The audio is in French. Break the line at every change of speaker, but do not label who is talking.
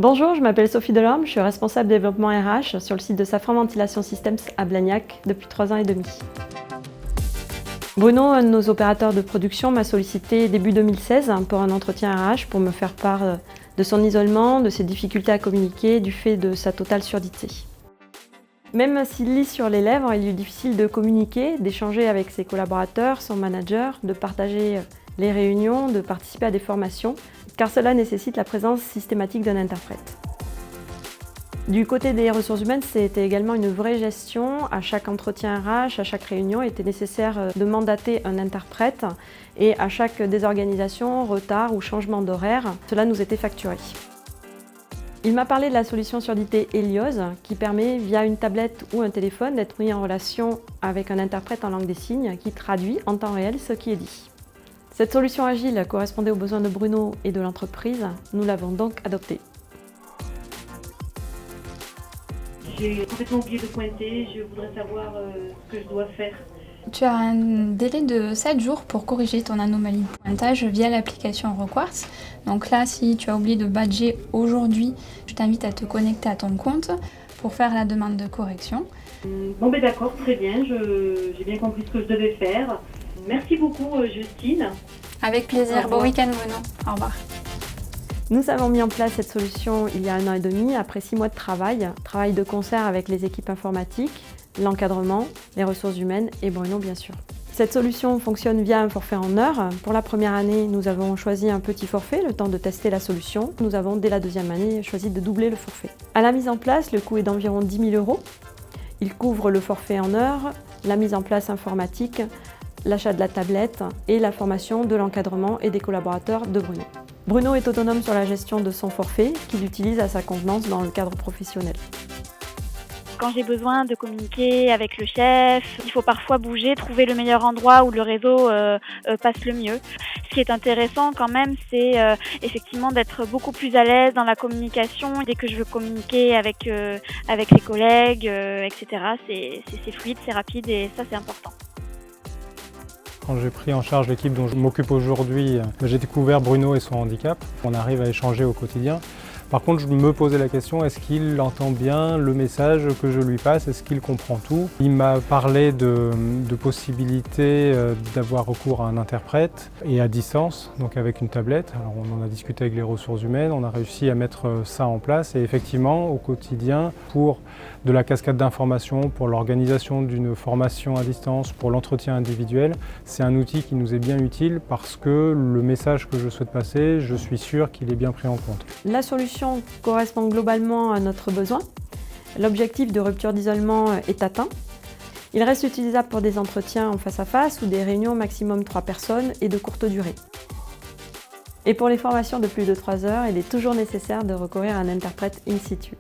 Bonjour, je m'appelle Sophie Delorme, je suis responsable développement RH sur le site de Safran Ventilation Systems à Blagnac depuis 3 ans et demi. Bruno, un de nos opérateurs de production, m'a sollicité début 2016 pour un entretien RH pour me faire part de son isolement, de ses difficultés à communiquer, du fait de sa totale surdité. Même s'il lit sur les lèvres, il lui est difficile de communiquer, d'échanger avec ses collaborateurs, son manager, de partager les réunions, de participer à des formations, car cela nécessite la présence systématique d'un interprète. Du côté des ressources humaines, c'était également une vraie gestion. À chaque entretien RH, à chaque réunion, il était nécessaire de mandater un interprète et à chaque désorganisation, retard ou changement d'horaire, cela nous était facturé. Il m'a parlé de la solution surdité Helios qui permet, via une tablette ou un téléphone, d'être mis en relation avec un interprète en langue des signes qui traduit en temps réel ce qui est dit. Cette solution agile correspondait aux besoins de Bruno et de l'entreprise. Nous l'avons donc adoptée.
J'ai complètement oublié de pointer, je voudrais savoir ce que je dois faire.
Tu as un délai de 7 jours pour corriger ton anomalie de pointage via l'application Requartz. Donc là, si tu as oublié de badger aujourd'hui, je t'invite à te connecter à ton compte pour faire la demande de correction.
Bon ben d'accord, très bien, j'ai bien compris ce que je devais faire. Merci beaucoup Justine.
Avec plaisir, bon week-end Bruno, au revoir.
Nous avons mis en place cette solution il y a 1 an et demi, après 6 mois de travail de concert avec les équipes informatiques, l'encadrement, les ressources humaines et Bruno bien sûr. Cette solution fonctionne via un forfait en heures. Pour la première année, nous avons choisi un petit forfait, le temps de tester la solution. Nous avons dès la deuxième année choisi de doubler le forfait. À la mise en place, le coût est d'environ 10 000 €. Il couvre le forfait en heures, la mise en place informatique, l'achat de la tablette et la formation de l'encadrement et des collaborateurs de Bruno. Bruno est autonome sur la gestion de son forfait qu'il utilise à sa convenance dans le cadre professionnel.
Quand j'ai besoin de communiquer avec le chef, il faut parfois bouger, trouver le meilleur endroit où le réseau passe le mieux. Ce qui est intéressant quand même, c'est effectivement d'être beaucoup plus à l'aise dans la communication. Dès que je veux communiquer avec les collègues, etc., c'est fluide, c'est rapide et ça c'est important.
Quand j'ai pris en charge l'équipe dont je m'occupe aujourd'hui, j'ai découvert Bruno et son handicap. On arrive à échanger au quotidien. Par contre, je me posais la question, est-ce qu'il entend bien le message que je lui passe? Est-ce qu'il comprend tout? Il m'a parlé de possibilités d'avoir recours à un interprète et à distance, donc avec une tablette. Alors, on en a discuté avec les ressources humaines, on a réussi à mettre ça en place et effectivement, au quotidien, pour de la cascade d'informations, pour l'organisation d'une formation à distance, pour l'entretien individuel, c'est un outil qui nous est bien utile parce que le message que je souhaite passer, je suis sûr qu'il est bien pris en compte.
La solution correspond globalement à notre besoin. L'objectif de rupture d'isolement est atteint. Il reste utilisable pour des entretiens en face à face ou des réunions maximum 3 personnes et de courte durée. Et pour les formations de plus de 3 heures, il est toujours nécessaire de recourir à un interprète in situ.